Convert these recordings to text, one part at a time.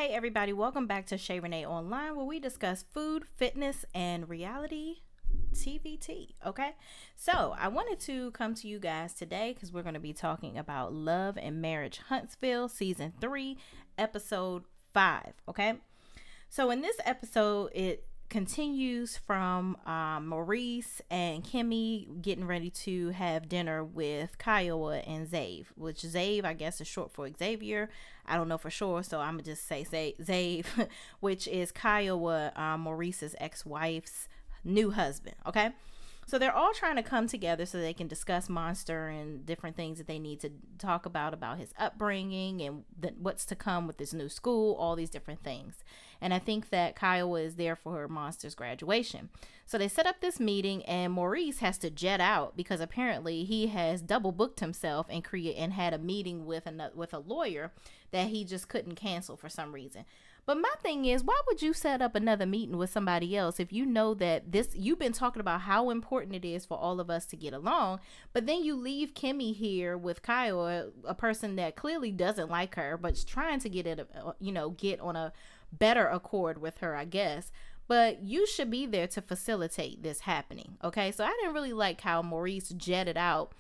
Hey everybody, welcome back to Shay Renee Online, where we discuss food, fitness, and reality TVT. Okay, so I wanted to come to you guys today because we're going to be talking about Love and Marriage Huntsville Season 3, Episode 5. Okay, so in this episode, it continues from Maurice and Kimmy getting ready to have dinner with Kiowa and Zave, which Zave, I guess, is short for Xavier. I don't know for sure, so I'm gonna just say Zave, which is Kiowa, Maurice's ex-wife's new husband. Okay, so they're all trying to come together so they can discuss Monster and different things that they need to talk about his upbringing and what's to come with this new school, all these different things. And I think that Kiowa is there for her Monster's graduation. So they set up this meeting, and Maurice has to jet out because apparently he has double booked himself and had a meeting with a lawyer that he just couldn't cancel for some reason. But my thing is, why would you set up another meeting with somebody else if you know that you've been talking about how important it is for all of us to get along, but then you leave Kimmy here with Kiowa, a person that clearly doesn't like her, but is trying to get on a better accord with her, I guess. But you should be there to facilitate this happening. Okay, so I didn't really like how Maurice jetted out.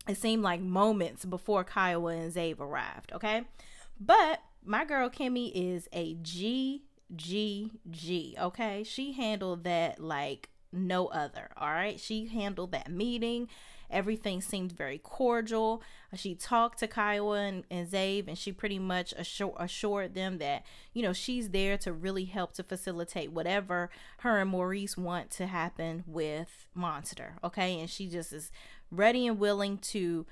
It seemed like moments before Kiowa and Zave arrived. Okay, but my girl Kimmy is a G. Okay, she handled that like no other. All right, she handled that meeting. Everything seemed very cordial. She talked to Kiowa and Zave, and she pretty much assured them that, she's there to really help to facilitate whatever her and Maurice want to happen with Monster. Okay, and she just is ready and willing to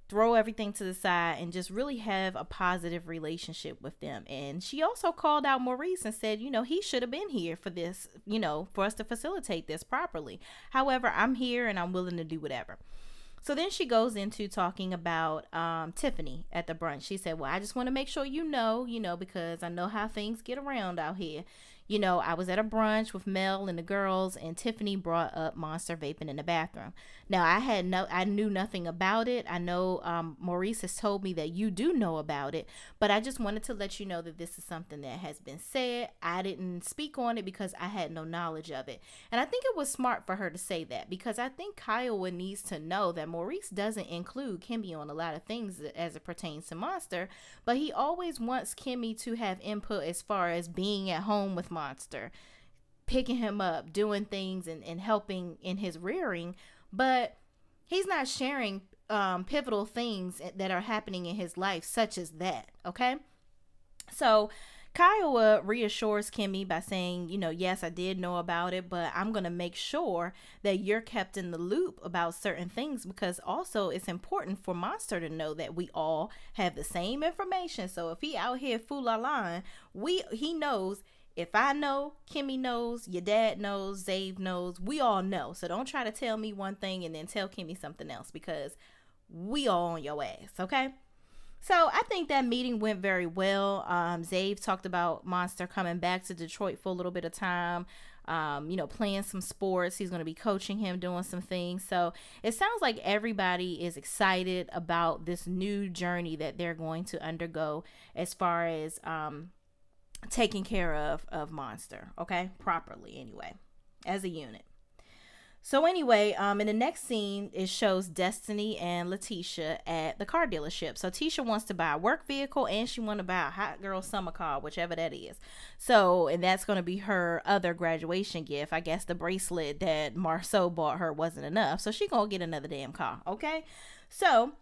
throw everything to the side and just really have a positive relationship with them. And she also called out Maurice and said, he should have been here for this, for us to facilitate this properly. However, I'm here and I'm willing to do whatever. So then she goes into talking about Tiffany at the brunch. She said, well, I just want to make sure because I know how things get around out here. I was at a brunch with Mel and the girls, and Tiffany brought up Monster vaping in the bathroom. Now, I knew nothing about it. I know Maurice has told me that you do know about it, but I just wanted to let you know that this is something that has been said. I didn't speak on it because I had no knowledge of it. And I think it was smart for her to say that, because I think Kiowa needs to know that Maurice doesn't include Kimmy on a lot of things as it pertains to Monster, but he always wants Kimmy to have input as far as being at home with Monster, picking him up, doing things and helping in his rearing, but he's not sharing pivotal things that are happening in his life, such as that. Okay, so Kiowa reassures Kimmy by saying, yes, I did know about it, but I'm going to make sure that you're kept in the loop about certain things, because also it's important for Monster to know that we all have the same information. So if he out here fool-la-la, he knows. If I know, Kimmy knows, your dad knows, Zave knows, we all know. So don't try to tell me one thing and then tell Kimmy something else, because we all on your ass, okay? So I think that meeting went very well. Zave talked about Monster coming back to Detroit for a little bit of time, playing some sports. He's going to be coaching him, doing some things. So it sounds like everybody is excited about this new journey that they're going to undergo as far as taking care of Monster, okay, properly anyway, as a unit. So anyway, in the next scene, it shows Destiny and Letitia at the car dealership. So Tisha wants to buy a work vehicle, and she wants to buy a hot girl summer car, whichever that is. So, and that's going to be her other graduation gift. I guess the bracelet that Marceau bought her wasn't enough, so she gonna get another damn car, okay? So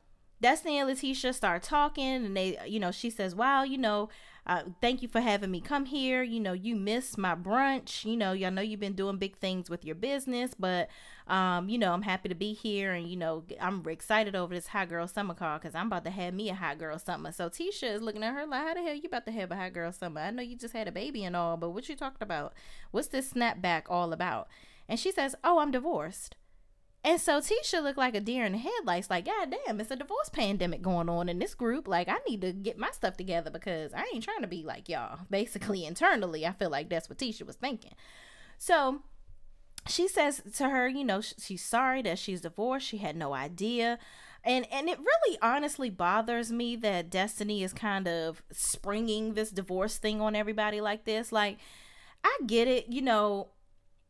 Destiny and Letitia start talking, and they, she says, wow, thank you for having me come here. You missed my brunch. Y'all know you've been doing big things with your business, but, I'm happy to be here. And, I'm excited over this hot girl summer car, because I'm about to have me a hot girl summer. So Tisha is looking at her like, how the hell you about to have a hot girl summer? I know you just had a baby and all, but what you talking about? What's this snapback all about? And she says, oh, I'm divorced. And so Tisha looked like a deer in the headlights, like, God damn, it's a divorce pandemic going on in this group. Like, I need to get my stuff together because I ain't trying to be like y'all. Basically, internally, I feel like that's what Tisha was thinking. So she says to her, she's sorry that she's divorced. She had no idea. And it really honestly bothers me that Destiny is kind of springing this divorce thing on everybody like this. Like, I get it,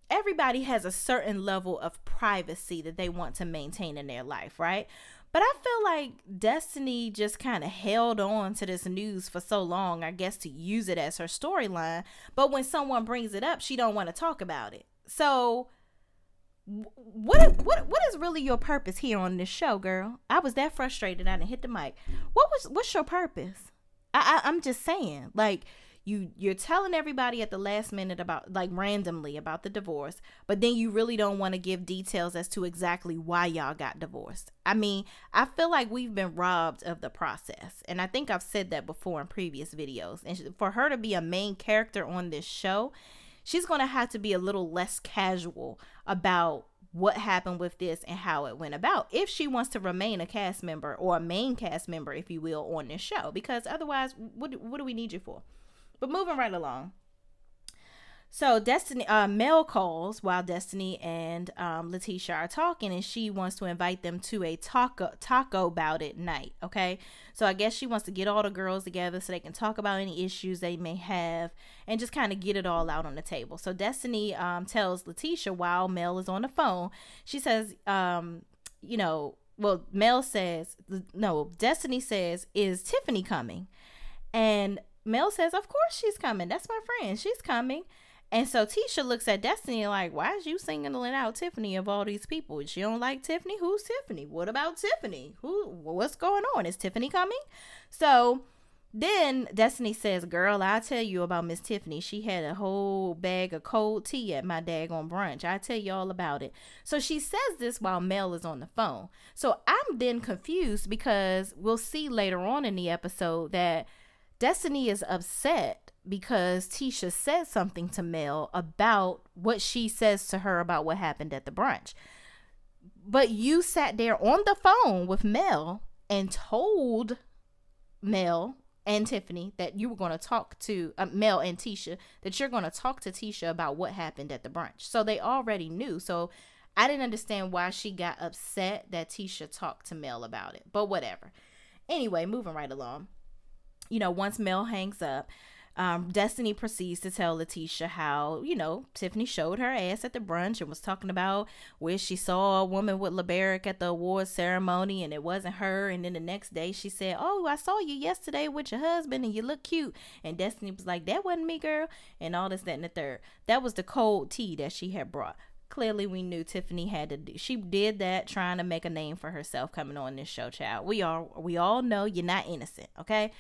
everybody has a certain level of privacy that they want to maintain in their life, right? But I feel like Destiny just kind of held on to this news for so long, I guess, to use it as her storyline. But when someone brings it up, she don't want to talk about it. So what is really your purpose here on this show, girl? I was that frustrated I didn't hit the mic. What's your purpose? I'm just saying, like, you're telling everybody at the last minute about, like, randomly about the divorce, but then you really don't want to give details as to exactly why y'all got divorced. I mean, I feel like we've been robbed of the process, and I think I've said that before in previous videos. And for her to be a main character on this show, she's going to have to be a little less casual about what happened with this and how it went about, if she wants to remain a cast member, or a main cast member, if you will, on this show. Because otherwise, what do we need you for? But moving right along. So Destiny, Mel calls while Destiny and Letitia are talking, and she wants to invite them to a taco bout at night. Okay, so I guess she wants to get all the girls together so they can talk about any issues they may have and just kind of get it all out on the table. So Destiny tells Letitia while Mel is on the phone. She says, Mel says, no, Destiny says, "Is Tiffany coming?" And Mel says, "Of course she's coming. That's my friend. She's coming." And so Tisha looks at Destiny like, "Why is you singling out Tiffany of all these people? She don't like Tiffany? Who's Tiffany? What about Tiffany? What's going on? Is Tiffany coming?" So then Destiny says, "Girl, I'll tell you about Miss Tiffany. She had a whole bag of cold tea at my daggone brunch. I'll tell you all about it." So she says this while Mel is on the phone. So I'm then confused, because we'll see later on in the episode that Destiny is upset because Tisha said something to Mel about what she says to her about what happened at the brunch. But you sat there on the phone with Mel and told Mel and Tiffany that you were going to talk to Mel and Tisha, that you're going to talk to Tisha about what happened at the brunch. So they already knew. So I didn't understand why she got upset that Tisha talked to Mel about it, but whatever. Anyway, moving right along. Once Mel hangs up, Destiny proceeds to tell Letitia how, Tiffany showed her ass at the brunch and was talking about where she saw a woman with LeBaric at the awards ceremony and it wasn't her. And then the next day she said, "Oh, I saw you yesterday with your husband and you look cute." And Destiny was like, "That wasn't me, girl." And all this, that, and the third. That was the cold tea that she had brought. Clearly, we knew Tiffany had to do. She did that trying to make a name for herself coming on this show, child. We all know you're not innocent, okay?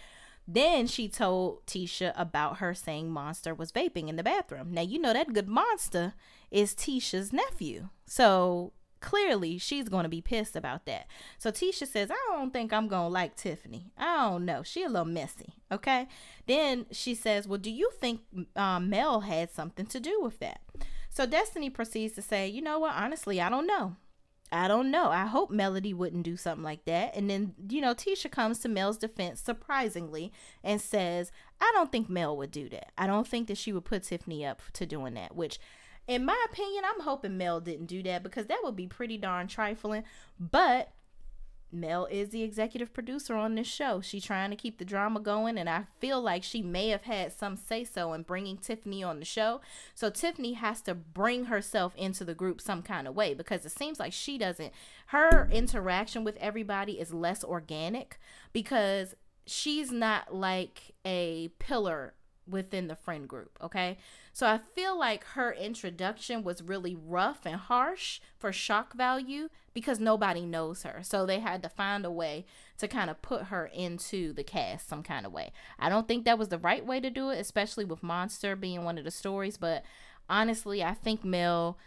Then she told Tisha about her saying Monster was vaping in the bathroom. Now, that good Monster is Tisha's nephew. So clearly she's going to be pissed about that. So Tisha says, "I don't think I'm going to like Tiffany. I don't know. She a little messy." Okay. Then she says, "Well, do you think Mel had something to do with that?" So Destiny proceeds to say, "You know what? Honestly, I don't know. I hope Melody wouldn't do something like that." And then, Tisha comes to Mel's defense, surprisingly, and says, "I don't think Mel would do that. I don't think that she would put Tiffany up to doing that," which, in my opinion, I'm hoping Mel didn't do that, because that would be pretty darn trifling. But Mel is the executive producer on this show. She's trying to keep the drama going, and I feel like she may have had some say-so in bringing Tiffany on the show. So Tiffany has to bring herself into the group some kind of way, because it seems like her interaction with everybody is less organic, because she's not like a pillar within the friend group, okay? So I feel like her introduction was really rough and harsh for shock value, because nobody knows her. So they had to find a way to kind of put her into the cast some kind of way. I don't think that was the right way to do it, especially with Monster being one of the stories. But honestly, I think Mel,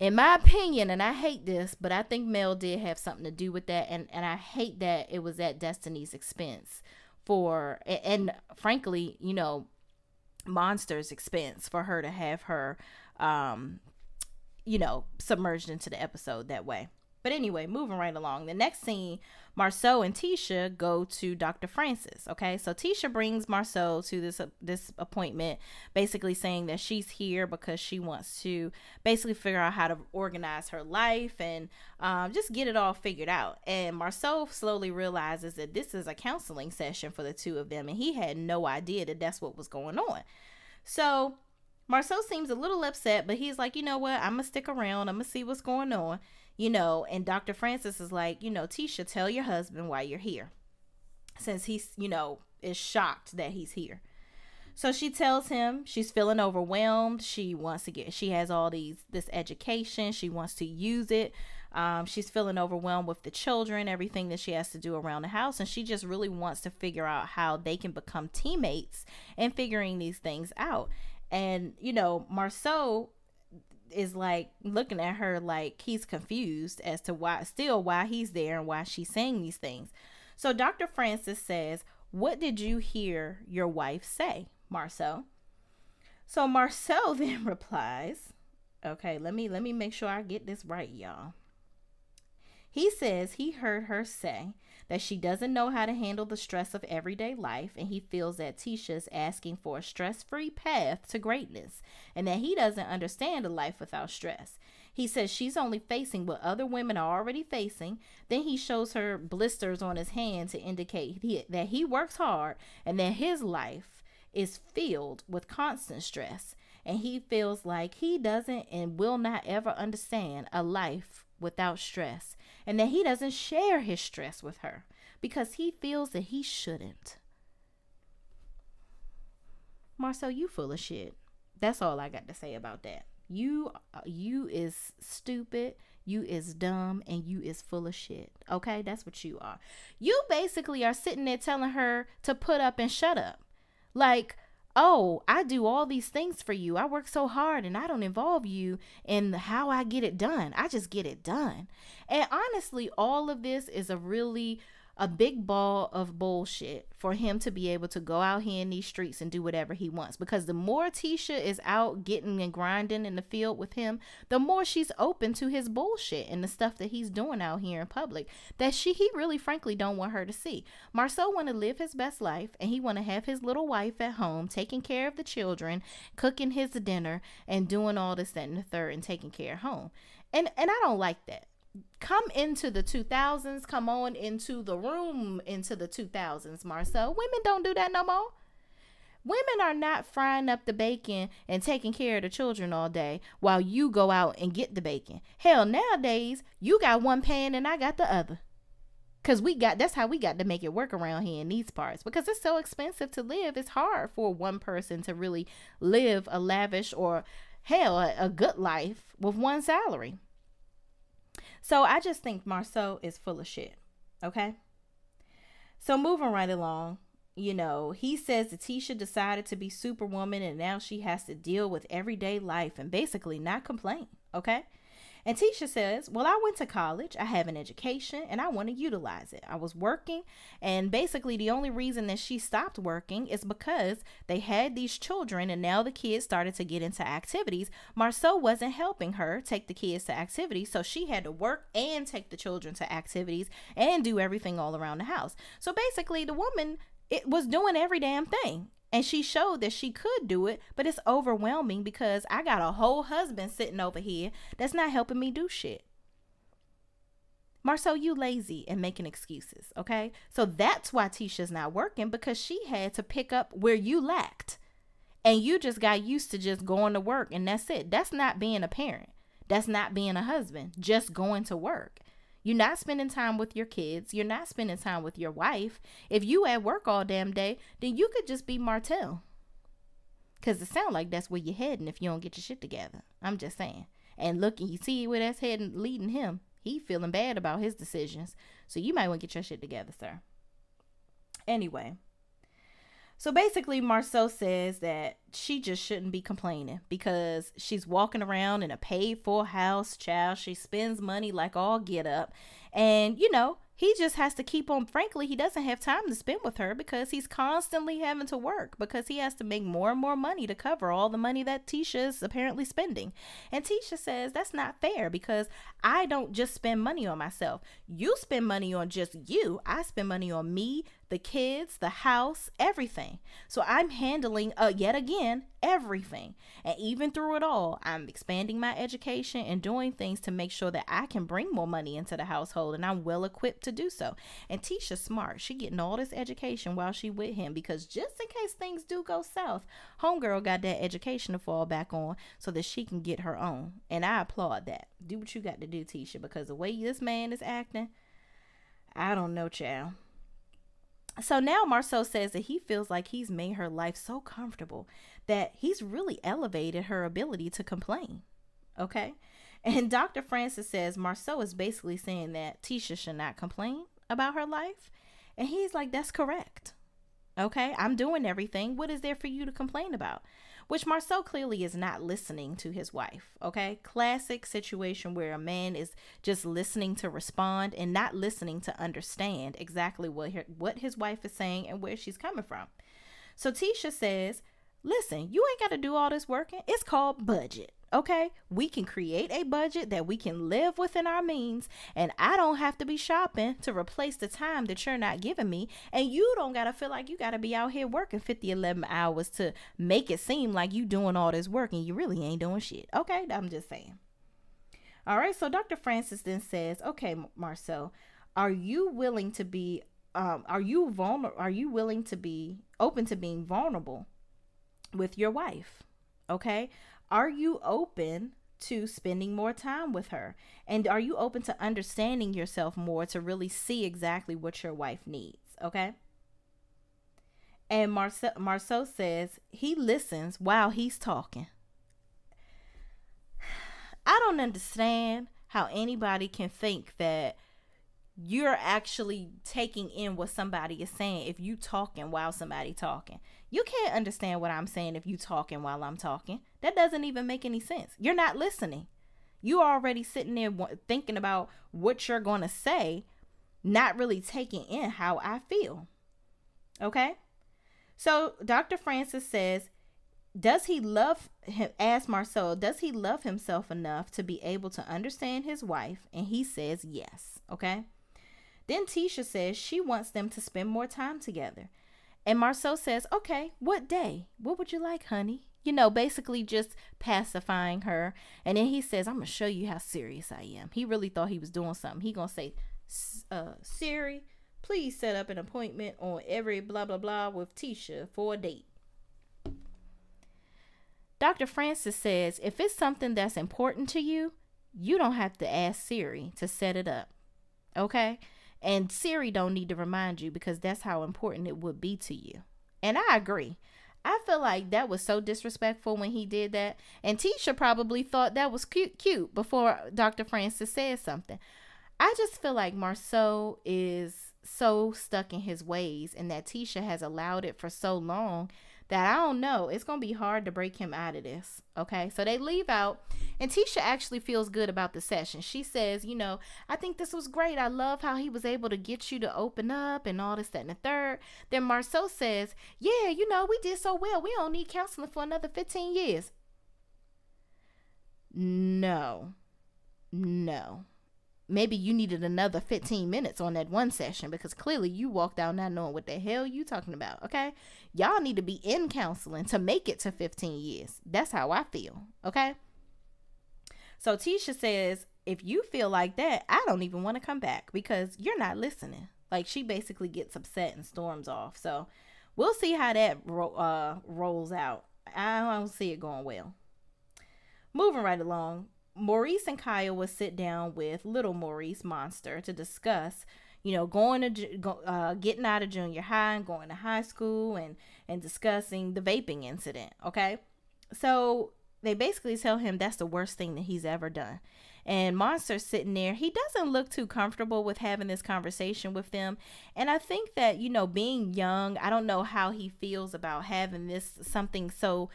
in my opinion, and I hate this, but I think Mel did have something to do with that. And I hate that it was at Destiny's expense and frankly, Monster's expense, for her to have her, submerged into the episode that way. But anyway, moving right along. The next scene, Marceau and Tisha go to Dr. Francis. Okay, so Tisha brings Marceau to this appointment, basically saying that she's here because she wants to basically figure out how to organize her life and just get it all figured out. And Marceau slowly realizes that this is a counseling session for the two of them, and he had no idea that that's what was going on. So Marceau seems a little upset, but he's like, you know what? I'm going to stick around. I'm going to see what's going on. And Dr. Francis is like, Tisha, tell your husband why you're here, since he's, is shocked that he's here. So she tells him she's feeling overwhelmed. She has all this education. She wants to use it. She's feeling overwhelmed with the children, everything that she has to do around the house. And she just really wants to figure out how they can become teammates and figuring these things out. And, Marceau is like looking at her like he's confused as to why he's there and why she's saying these things. So Dr. Francis says, "What did you hear your wife say, Marceau?" So Marceau then replies, okay, let me make sure I get this right, y'all. He says he heard her say that she doesn't know how to handle the stress of everyday life, and he feels that Tisha's asking for a stress-free path to greatness, and that he doesn't understand a life without stress. He says she's only facing what other women are already facing. Then he shows her blisters on his hand to indicate that he works hard and that his life is filled with constant stress, and he feels like he doesn't and will not ever understand a life without stress, and that he doesn't share his stress with her because he feels that he shouldn't. Marceau, you full of shit. That's all I got to say about that. You is stupid, you is dumb, and you is full of shit. Okay, that's what you are. You basically are sitting there telling her to put up and shut up. Like, oh, I do all these things for you. I work so hard and I don't involve you in how I get it done. I just get it done. And honestly, all of this is a big ball of bullshit for him to be able to go out here in these streets and do whatever he wants. Because the more Tisha is out getting and grinding in the field with him, the more she's open to his bullshit and the stuff that he's doing out here in public that he really frankly don't want her to see. Marceau want to live his best life, and he want to have his little wife at home taking care of the children, cooking his dinner, and doing all this, that, and the third, and taking care of home. And I don't like that. Come into the 2000s, come on into the room into the 2000s, Marceau. Women don't do that no more. Women are not frying up the bacon and taking care of the children all day while you go out and get the bacon. Hell, nowadays, you got one pan and I got the other. Because that's how we got to make it work around here in these parts. Because it's so expensive to live. It's hard for one person to really live a lavish or, hell, a good life with one salary. So I just think Marceau is full of shit. Okay. So moving right along, he says that Tisha decided to be Superwoman and now she has to deal with everyday life and basically not complain. Okay. And Tisha says, well, I went to college, I have an education, and I want to utilize it. I was working, and basically the only reason that she stopped working is because they had these children, and now the kids started to get into activities. Marceau wasn't helping her take the kids to activities, so she had to work and take the children to activities and do everything all around the house. So basically the woman was doing every damn thing. And she showed that she could do it, but it's overwhelming because I got a whole husband sitting over here that's not helping me do shit. Marceau, you lazy and making excuses, okay? So that's why Tisha's not working, because she had to pick up where you lacked. And you just got used to just going to work and that's it. That's not being a parent. That's not being a husband, just going to work. You're not spending time with your kids. You're not spending time with your wife. If you at work all damn day, then you could just be Martell. Because it sounds like that's where you're heading if you don't get your shit together. I'm just saying. And look, you see where that's heading, leading him. He feeling bad about his decisions. So you might want to get your shit together, sir. Anyway. So basically, Marceau says that she just shouldn't be complaining because she's walking around in a paid-for house, child. She spends money like all get up. And, he just has to keep on. Frankly, he doesn't have time to spend with her because he's constantly having to work because he has to make more and more money to cover all the money that Tisha is apparently spending. And Tisha says that's not fair because I don't just spend money on myself. You spend money on just you. I spend money on me, the kids, the house, everything. So I'm handling, yet again, everything. And even through it all, I'm expanding my education and doing things to make sure that I can bring more money into the household, and I'm well equipped to do so. And Tisha's smart. She getting all this education while she with him because just in case things do go south, homegirl got that education to fall back on so that she can get her own. And I applaud that. Do what you got to do, Tisha, because the way this man is acting, I don't know, child. So now Marceau says that he feels like he's made her life so comfortable that he's really elevated her ability to complain. Okay. And Dr. Francis says Marceau is basically saying that Tisha should not complain about her life. And he's like, that's correct. Okay. I'm doing everything. What is there for you to complain about? Which Marceau clearly is not listening to his wife. Okay. Classic situation where a man is just listening to respond and not listening to understand exactly what his wife is saying and where she's coming from. So Tisha says, listen, you ain't got to do all this working. It's called budget. Okay, we can create a budget that we can live within our means, and I don't have to be shopping to replace the time that you're not giving me, and you don't got to feel like you got to be out here working 11 hours to make it seem like you doing all this work and you really ain't doing shit. Okay, I'm just saying. All right, so Dr. Francis then says, okay, Marceau, are you willing to be willing to be open to being vulnerable with your wife? Okay. Are you open to spending more time with her? And are you open to understanding yourself more to really see exactly what your wife needs? Okay. And Marceau says he listens while he's talking. I don't understand how anybody can think that you're actually taking in what somebody is saying if you talking while somebody talking. You can't understand what I'm saying if you talking while I'm talking. That doesn't even make any sense. You're not listening. You already sitting there thinking about what you're going to say, not really taking in how I feel. Okay? So Dr. Francis says, does he love him? Ask Marceau, does he love himself enough to be able to understand his wife? And he says yes. Okay? Then Tisha says she wants them to spend more time together. And Marceau says, okay, what day? What would you like, honey? You know, basically just pacifying her. And then he says, I'm going to show you how serious I am. He really thought he was doing something. He going to say, Siri, please set up an appointment on every blah, blah, blah with Tisha for a date. Dr. Francis says, if it's something that's important to you, you don't have to ask Siri to set it up. Okay? And Siri don't need to remind you because that's how important it would be to you. And I agree. I feel like that was so disrespectful when he did that. And Tisha probably thought that was cute before Dr. Francis said something. I just feel like Marceau is so stuck in his ways and that Tisha has allowed it for so long that I don't know. It's going to be hard to break him out of this. Okay. So they leave out and Tisha actually feels good about the session. She says, you know, I think this was great. I love how he was able to get you to open up and all this, that, and the third. Then Marceau says, yeah, you know, we did so well. We don't need counseling for another 15 years. No. Maybe you needed another 15 minutes on that one session because clearly you walked out not knowing what the hell you talking about. Okay. Y'all need to be in counseling to make it to 15 years. That's how I feel. Okay. So Tisha says, if you feel like that, I don't even want to come back because you're not listening. Like she basically gets upset and storms off. So we'll see how that rolls out. I don't see it going well. Moving right along. Maurice and Kyle will sit down with little Maurice Monster to discuss, you know, getting out of junior high and going to high school and discussing the vaping incident. Okay. So they basically tell him that's the worst thing that he's ever done. And Monster's sitting there. He doesn't look too comfortable with having this conversation with them. And I think that, you know, being young, I don't know how he feels about having this something so,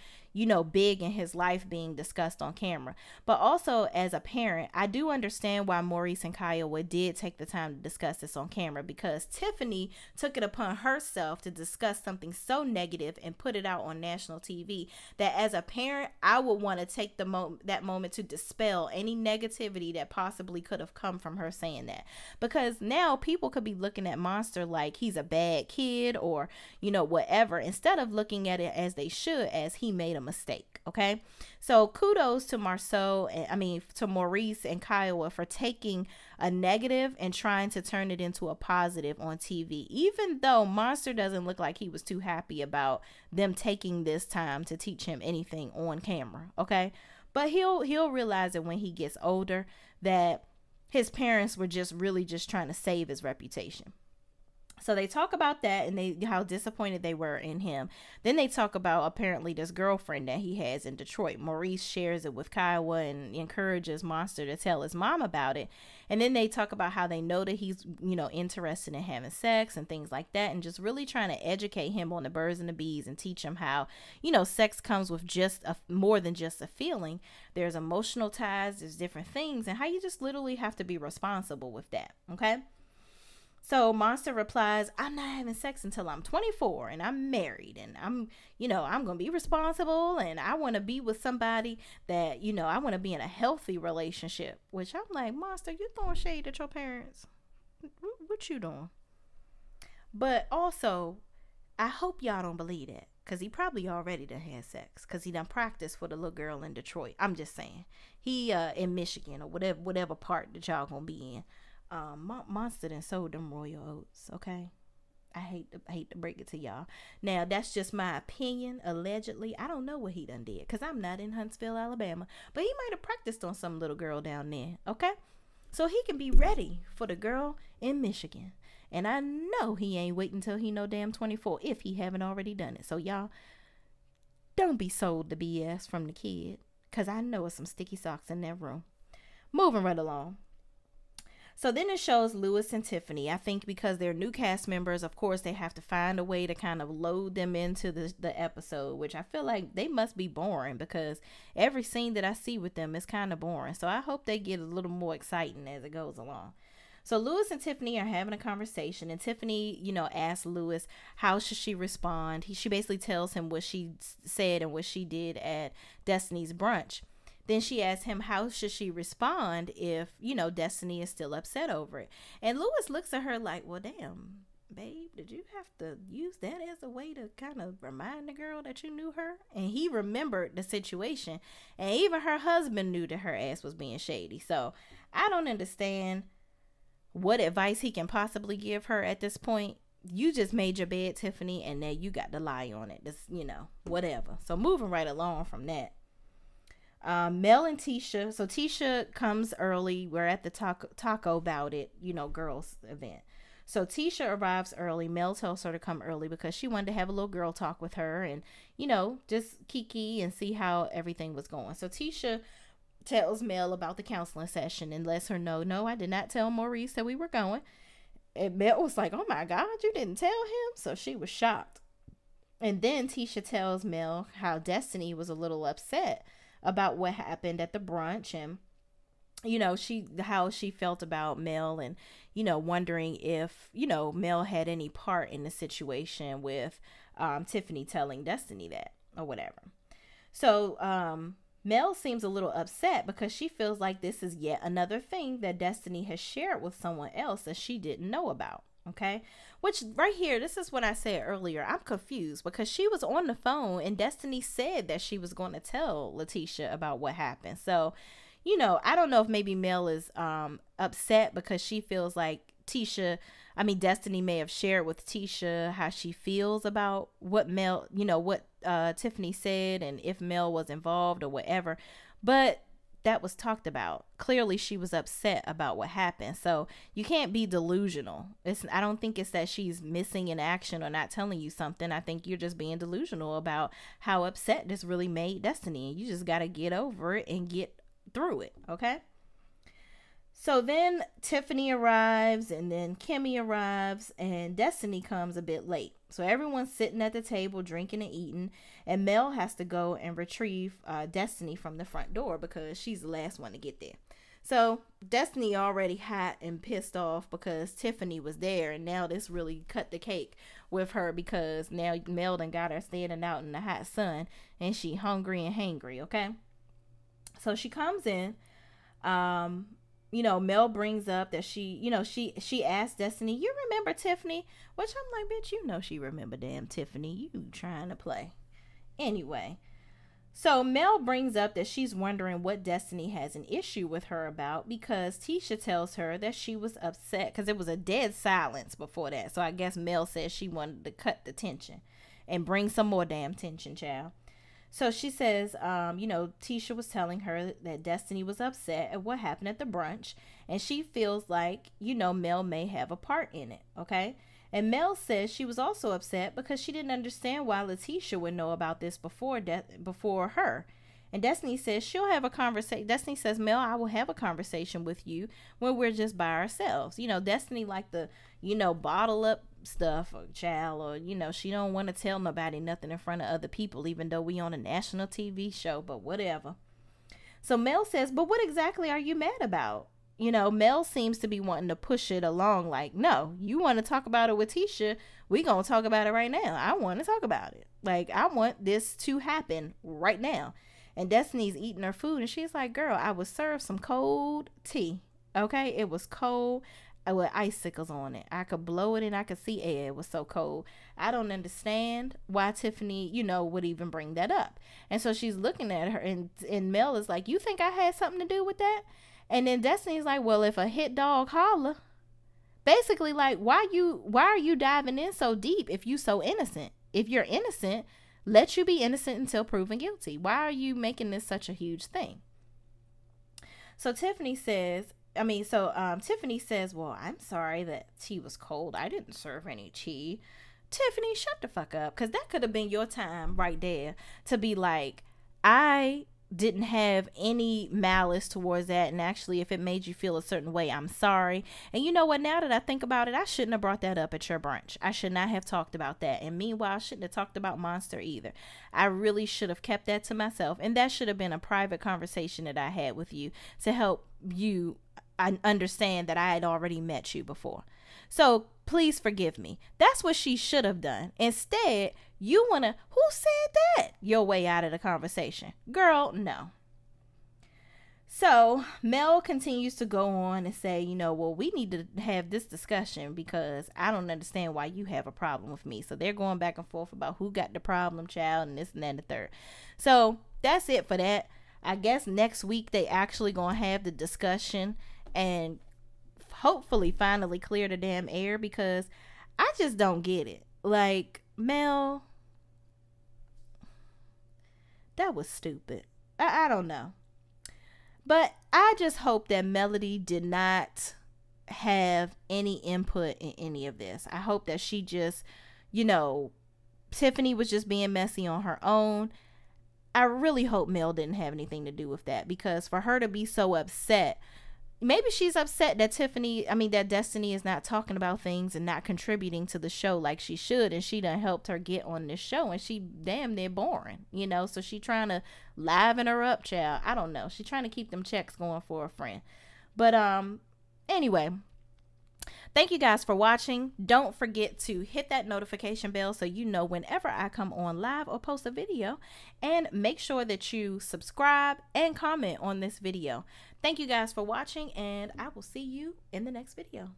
big in his life being discussed on camera. But also as a parent, I do understand why Maurice and Kiowa did take the time to discuss this on camera, because Tiffany took it upon herself to discuss something so negative and put it out on national TV that as a parent, I would want to take that moment to dispel any negativity that possibly could have come from her saying that. Because now people could be looking at Monster like he's a bad kid or, whatever, instead of looking at it as they should, as he made a mistake. Okay. So kudos to to Maurice and Kiowa for taking a negative and trying to turn it into a positive on TV, even though Monster doesn't look like he was too happy about them taking this time to teach him anything on camera. Okay. But he'll realize it when he gets older that his parents were really just trying to save his reputation. So they talk about that and how disappointed they were in him. Then they talk about apparently this girlfriend that he has in Detroit. Maurice shares it with Kiowa and encourages Monster to tell his mom about it. And then they talk about how they know that he's, interested in having sex and things like that, and just really trying to educate him on the birds and the bees and teach him how, sex comes with just more than just a feeling. There's emotional ties, there's different things, and how you just literally have to be responsible with that. Okay. So Monster replies, I'm not having sex until I'm 24 and I'm married and I'm going to be responsible and I want to be with somebody that, I want to be in a healthy relationship. Which I'm like, Monster, you throwing shade at your parents. What you doing? But also, I hope y'all don't believe that, because he probably already done had sex, because he done practiced for the little girl in Detroit. I'm just saying. He in Michigan or whatever part that y'all going to be in. Monster done sold them royal oats. Okay, I hate to break it to y'all. Now that's just my opinion. Allegedly, I don't know what he done did, because I'm not in Huntsville, Alabama. But he might have practiced on some little girl down there. Okay, so he can be ready for the girl in Michigan. And I know he ain't waiting until he no damn 24 if he haven't already done it. So y'all, don't be sold the BS from the kid, because I know it's some sticky socks in that room. Moving right along. So then it shows Lewis and Tiffany. I think because they're new cast members, of course, they have to find a way to kind of load them into the episode, which I feel like they must be boring, because every scene that I see with them is kind of boring. So I hope they get a little more exciting as it goes along. So Lewis and Tiffany are having a conversation, and Tiffany, asks Lewis how should she respond. She basically tells him what she said and what she did at Destiny's brunch. Then she asks him how should she respond if, Destiny is still upset over it. And Lewis looks at her like, well, damn, babe, did you have to use that as a way to kind of remind the girl that you knew her? And he remembered the situation. And even her husband knew that her ass was being shady. So I don't understand what advice he can possibly give her at this point. You just made your bed, Tiffany, and now you got to lie on it. Just, whatever. So moving right along from that. Mel and Tisha. So Tisha comes early. We're at the taco about it, girls event. So Tisha arrives early. Mel tells her to come early because she wanted to have a little girl talk with her and, just kiki and see how everything was going. So Tisha tells Mel about the counseling session and lets her know, no, I did not tell Maurice that we were going. And Mel was like, oh my God, you didn't tell him? So she was shocked. And then Tisha tells Mel how Destiny was a little upset about what happened at the brunch, and how she felt about Mel, and wondering if Mel had any part in the situation with Tiffany telling Destiny that or whatever. So Mel seems a little upset because she feels like this is yet another thing that Destiny has shared with someone else that she didn't know about. Okay, which right here, this is what I said earlier. I'm confused because she was on the phone and Destiny said that she was going to tell Letitia about what happened. So, I don't know if maybe Mel is upset because she feels like Destiny may have shared with Tisha how she feels about what Tiffany said and if Mel was involved or whatever. But that was talked about. Clearly she was upset about what happened. So you can't be delusional. I don't think it's that she's missing in action or not telling you something. I think you're just being delusional about how upset this really made Destiny. You just got to get over it and get through it. Okay. So then Tiffany arrives, and then Kimmy arrives, and Destiny comes a bit late. So everyone's sitting at the table drinking and eating, and Mel has to go and retrieve Destiny from the front door because she's the last one to get there. So Destiny already hot and pissed off because Tiffany was there, and now this really cut the cake with her because now Mel done got her standing out in the hot sun, and she hungry and hangry. Okay, so she comes in. Mel brings up that she asked Destiny, "You remember Tiffany?" Which I'm like, bitch, she remember damn Tiffany. You trying to play. Anyway, so Mel brings up that she's wondering what Destiny has an issue with her about because Tisha tells her that she was upset because it was a dead silence before that. So I guess Mel says she wanted to cut the tension and bring some more damn tension, child. So she says, Tisha was telling her that Destiny was upset at what happened at the brunch, and she feels like, Mel may have a part in it, okay? And Mel says she was also upset because she didn't understand why Letitia would know about this before her. And Destiny says she'll have a conversation. Destiny says, Mel, I will have a conversation with you when we're just by ourselves. Destiny like the, bottle up stuff or child, or she don't want to tell nobody nothing in front of other people, even though we on a national TV show, but whatever. So Mel says, but what exactly are you mad about? Mel seems to be wanting to push it along like, no, you want to talk about it with Tisha, we gonna talk about it right now. I want to talk about it. Like, I want this to happen right now. And Destiny's eating her food, and she's like, girl, I was served some cold tea. Okay, it was cold with icicles on it. I could blow it and I could see air. It was so cold. I don't understand why Tiffany, would even bring that up. And so she's looking at her, and Mel is like, you think I had something to do with that? And then Destiny's like, well, if a hit dog holler. Basically, like, why are you diving in so deep if you so innocent? If you're innocent, let you be innocent until proven guilty. Why are you making this such a huge thing? So Tiffany says, well, I'm sorry that tea was cold. I didn't serve any tea. Tiffany, shut the fuck up. Because that could have been your time right there to be like, I didn't have any malice towards that, and actually if it made you feel a certain way, I'm sorry. And you know what, now that I think about it, I shouldn't have brought that up at your brunch. I should not have talked about that. And meanwhile, I shouldn't have talked about Monster either. I really should have kept that to myself, and that should have been a private conversation that I had with you to help you understand that I had already met you before. So please forgive me. That's what she should have done. Instead, you want to, who said that? Your way out of the conversation. Girl, no. So Mel continues to go on and say, well, we need to have this discussion because I don't understand why you have a problem with me. So they're going back and forth about who got the problem, child, and this and that and the third. So that's it for that. I guess next week they actually going to have the discussion and hopefully finally clear the damn air, because I just don't get it. Like, Mel, that was stupid. I don't know. But I just hope that Melody did not have any input in any of this. I hope that she just, Tiffany was just being messy on her own. I really hope Mel didn't have anything to do with that, because for her to be so upset, maybe she's upset that that Destiny is not talking about things and not contributing to the show like she should, and she done helped her get on this show, and she damn near boring, so she trying to liven her up, child. I don't know. She trying to keep them checks going for a friend. But anyway, thank you guys for watching. Don't forget to hit that notification bell so you know whenever I come on live or post a video, and make sure that you subscribe and comment on this video. Thank you guys for watching, and I will see you in the next video.